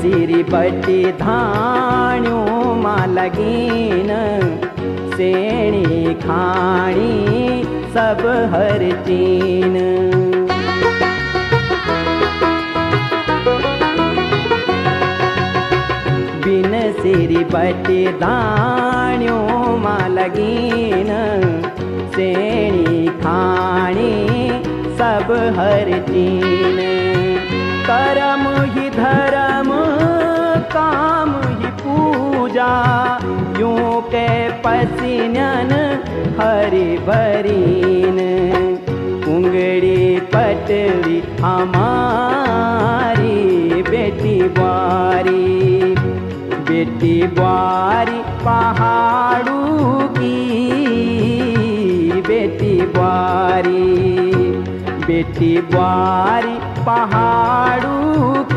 सिरी बटी धाण्यों मा लगीन, सेणी खाणी सब हर चीन। बिन सिरी बटी धाण्यों मा लगीन, सेणी खाणी सब हर चीन। कर्म ही धर्म काम ही पूजा, यूं के पसीनन हरि भरीन। उंगड़ी पटवी हमारी बेटी बारी, बेटी बारी पहाड़ों की बेटी बारी, बेटी बारी पहाड़ों